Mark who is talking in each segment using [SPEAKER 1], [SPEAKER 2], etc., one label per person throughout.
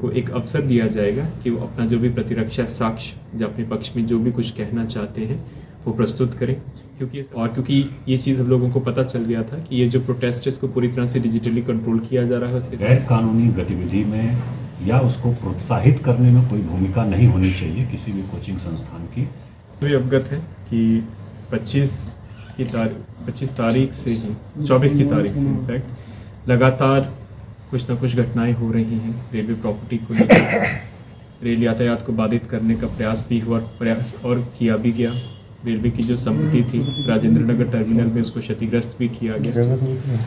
[SPEAKER 1] को एक अवसर दिया जाएगा कि वो अपना जो भी प्रतिरक्षा साक्ष्य जो अपने पक्ष में जो भी कुछ कहना चाहते हैं वो प्रस्तुत करें, क्योंकि ये चीज़ हम लोगों को पता चल गया था कि ये जो प्रोटेस्ट है इसको पूरी तरह से डिजिटली कंट्रोल किया जा रहा है। उसके
[SPEAKER 2] गैर कानूनी गतिविधि में या उसको प्रोत्साहित करने में कोई भूमिका नहीं होनी चाहिए किसी भी कोचिंग संस्थान की।
[SPEAKER 1] भी अवगत है कि 24 तारीख से ही 24 की तारीख से इनफैक्ट लगातार कुछ ना कुछ घटनाएं हो रही हैं रेलवे प्रॉपर्टी को लेकर। रेल यातायात को बाधित करने का प्रयास भी हुआ और किया भी गया। रेलवे की जो संपत्ति थी राजेंद्र नगर टर्मिनल में उसको क्षतिग्रस्त भी किया गया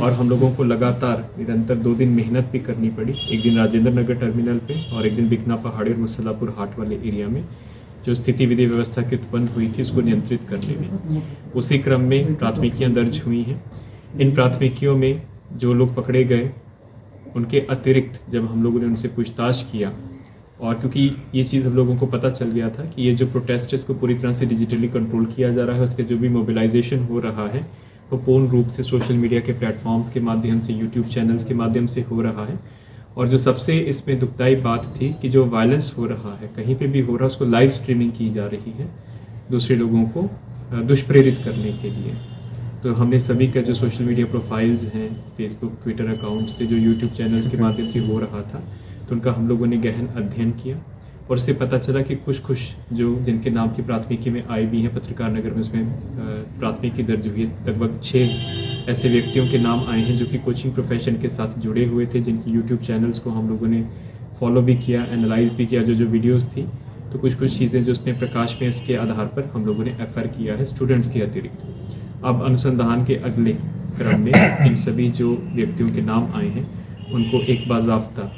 [SPEAKER 1] और हम लोगों को लगातार निरंतर 2 दिन मेहनत भी करनी पड़ी। एक दिन राजेंद्र नगर टर्मिनल पे और एक दिन बिकना पहाड़ी और मुसल्लापुर हाट वाले एरिया में जो स्थिति विधि व्यवस्था की उत्पन्न हुई थी उसको नियंत्रित करने में। उसी क्रम में प्राथमिकियां दर्ज हुई हैं। इन प्राथमिकियों में जो लोग पकड़े गए उनके अतिरिक्त जब हम लोगों ने उनसे पूछताछ किया और क्योंकि ये चीज़ हम लोगों को पता चल गया था कि ये जो प्रोटेस्ट है इसको पूरी तरह से डिजिटली कंट्रोल किया जा रहा है, उसके जो भी मोबिलाइजेशन हो रहा है वो पूर्ण रूप से सोशल मीडिया के प्लेटफॉर्म्स के माध्यम से, यूट्यूब चैनल्स के माध्यम से हो रहा है। और जो सबसे इसमें दुखदाई बात थी कि जो वायलेंस हो रहा है कहीं पे भी हो रहा है उसको लाइव स्ट्रीमिंग की जा रही है दूसरे लोगों को दुष्प्रेरित करने के लिए। तो हमने सभी का जो सोशल मीडिया प्रोफाइल्स हैं, फेसबुक ट्विटर अकाउंट्स थे, जो यूट्यूब चैनल्स के माध्यम से हो रहा था, तो उनका हम लोगों ने गहन अध्ययन किया और उससे पता चला कि कुछ जो जिनके नाम की प्राथमिकी में आई भी हैं पत्रकार नगर में, उसमें प्राथमिकी दर्ज हुई है। लगभग 6 ऐसे व्यक्तियों के नाम आए हैं जो कि कोचिंग प्रोफेशन के साथ जुड़े हुए थे, जिनकी यूट्यूब चैनल्स को हम लोगों ने फॉलो भी किया, एनालाइज भी किया जो वीडियोज़ थी। तो कुछ चीज़ें जो उसमें प्रकाश में उसके आधार पर हम लोगों ने एफआईआर किया है स्टूडेंट्स के अतिरिक्त। अब अनुसंधान के अगले क्रम में इन सभी जो व्यक्तियों के नाम आए हैं उनको एक बाज़ाब्ता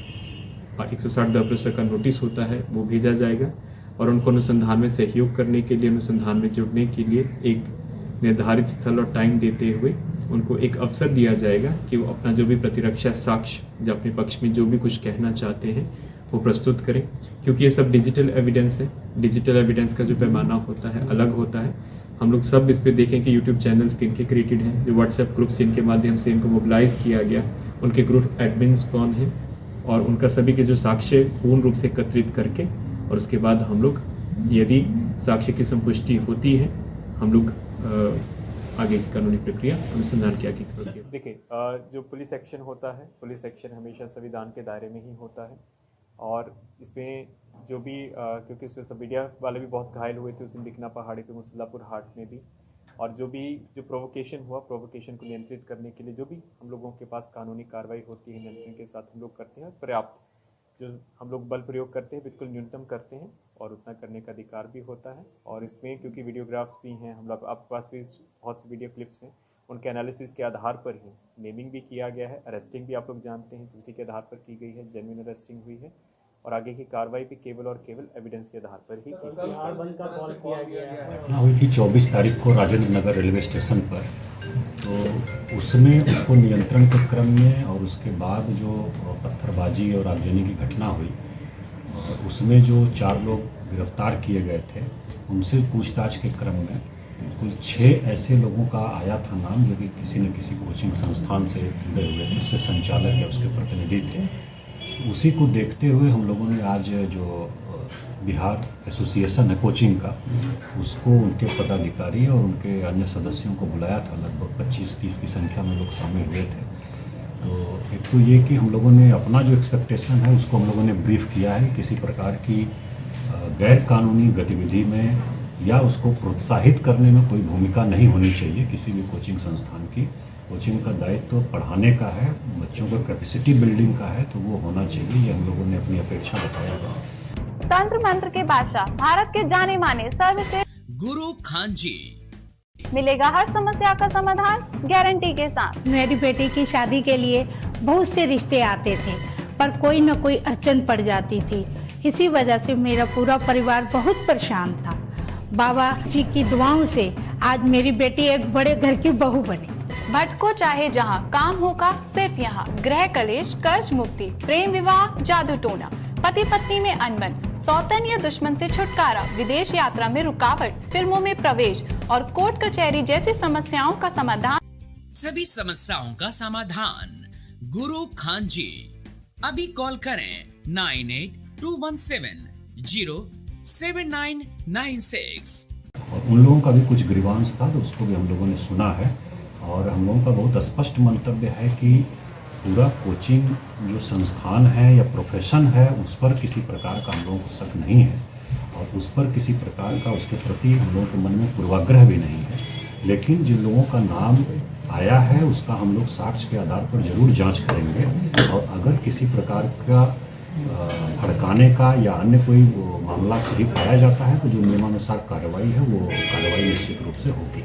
[SPEAKER 1] 160 का नोटिस होता है वो भेजा जाएगा और उनको अनुसंधान में सहयोग करने के लिए, अनुसंधान में जुड़ने के लिए एक निर्धारित स्थल और टाइम देते हुए उनको एक अवसर दिया जाएगा कि वो अपना जो भी प्रतिरक्षा साक्ष्य जो अपने पक्ष में जो भी कुछ कहना चाहते हैं वो प्रस्तुत करें, क्योंकि ये सब डिजिटल एविडेंस है। डिजिटल एविडेंस का जो पैमाना होता है अलग होता है। हम लोग सब इस पर देखें कि यूट्यूब चैनल्स किनके क्रिएटेड हैं, जो व्हाट्सएप ग्रुप्स जिनके माध्यम से इनको मोबिलाइज किया गया, उनके ग्रुप एडमिन्स कौन हैं और उनका सभी के जो साक्ष्य पूर्ण रूप से एकत्रित करके और उसके बाद हम लोग यदि साक्ष्य की संपुष्टि होती है हम लोग आगे की कानूनी प्रक्रिया अनुसंधान की आगे करेंगे। देखिए, जो पुलिस एक्शन होता है, पुलिस एक्शन हमेशा संविधान के दायरे में ही होता है और इसमें जो भी क्योंकि इसमें सब मीडिया वाले भी बहुत घायल हुए थे उस दिन बिकना पहाड़ी पे, मुसल्लापुर हाट में भी, और जो प्रोवोकेशन हुआ, प्रोवोकेशन को नियंत्रित करने के लिए जो भी हम लोगों के पास कानूनी कार्रवाई होती है नियंत्रण के साथ हम लोग करते हैं। पर्याप्त जो हम लोग बल प्रयोग करते हैं बिल्कुल न्यूनतम करते हैं और उतना करने का अधिकार भी होता है। और इसमें क्योंकि वीडियोग्राफ्स भी हैं, हम लोग आपके पास भी बहुत सी वीडियो क्लिप्स हैं, उनके एनालिसिस के आधार पर ही नेमिंग भी किया गया है। अरेस्टिंग भी आप लोग जानते हैं कि उसी के आधार पर की गई है, जेन्युइन अरेस्टिंग हुई है और आगे की कार्रवाई भी केवल और केवल एविडेंस के आधार पर ही की गई।
[SPEAKER 2] घटना हुई थी 24 तारीख को राजेंद्र नगर रेलवे स्टेशन पर, तो उसमें उसको नियंत्रण के क्रम में और उसके बाद जो पत्थरबाजी और आगजनी की घटना हुई उसमें जो 4 लोग गिरफ्तार किए गए थे उनसे पूछताछ के क्रम में कुल 6 ऐसे लोगों का आया था नाम जो कि किसी न किसी कोचिंग संस्थान से जुड़े हुए थे, उसके संचालक या उसके प्रतिनिधि थे। उसी को देखते हुए हम लोगों ने आज जो बिहार एसोसिएशन है कोचिंग का, उसको उनके पदाधिकारी और उनके अन्य सदस्यों को बुलाया था। लगभग 25-30 की संख्या में लोग शामिल हुए थे। तो एक तो ये कि हम लोगों ने अपना जो एक्सपेक्टेशन है उसको हम लोगों ने ब्रीफ किया है। किसी प्रकार की गैर कानूनी गतिविधि में या उसको प्रोत्साहित करने में कोई भूमिका नहीं होनी चाहिए किसी भी कोचिंग संस्थान की। कोचिंग का दायित्व तो पढ़ाने का है, बच्चों को कैपेसिटी बिल्डिंग का है, तो वो होना चाहिए। ये हम लोगों ने अपनी अपेक्षा बताया था।
[SPEAKER 3] तंत्र मंत्र के बादशाह, भारत के जाने माने सर्वश्रेष्ठ
[SPEAKER 4] गुरु खान जी,
[SPEAKER 3] मिलेगा हर समस्या का समाधान गारंटी के साथ।
[SPEAKER 5] मेरी बेटी की शादी के लिए बहुत से रिश्ते आते थे पर कोई न कोई अड़चन पड़ जाती थी। इसी वजह से मेरा पूरा परिवार बहुत परेशान था। बाबा जी की दुआओं से आज मेरी बेटी एक बड़े घर की बहू बनी।
[SPEAKER 3] भटको चाहे जहां, काम होगा सिर्फ यहाँ। गृह कलेश, कर्ज मुक्ति, प्रेम विवाह, जादू टोना, पति पत्नी में अनबन, सौतन या दुश्मन से छुटकारा, विदेश यात्रा में रुकावट, फिल्मों में प्रवेश और कोर्ट कचहरी जैसी समस्याओं का समाधान।
[SPEAKER 4] सभी समस्याओं का समाधान गुरु खान जी। अभी कॉल करें 9821707996।
[SPEAKER 2] और उन लोगों का भी कुछ ग्रीवांस था, तो उसको भी हम लोगों ने सुना है। और हम लोगों का बहुत स्पष्ट मंतव्य है कि पूरा कोचिंग जो संस्थान है या प्रोफेशन है, उस पर किसी प्रकार का हम लोगों को शक नहीं है, और उस पर किसी प्रकार का उसके प्रति हम लोगों के मन में पूर्वाग्रह भी नहीं है। लेकिन जिन लोगों का नाम आया है उसका हम लोग साक्ष्य के आधार पर जरूर जांच करेंगे, और अगर किसी प्रकार का भड़काने का या अन्य कोई मामला सही पाया जाता है तो जो नियमानुसार कार्रवाई है वो कार्रवाई निश्चित रूप से होगी।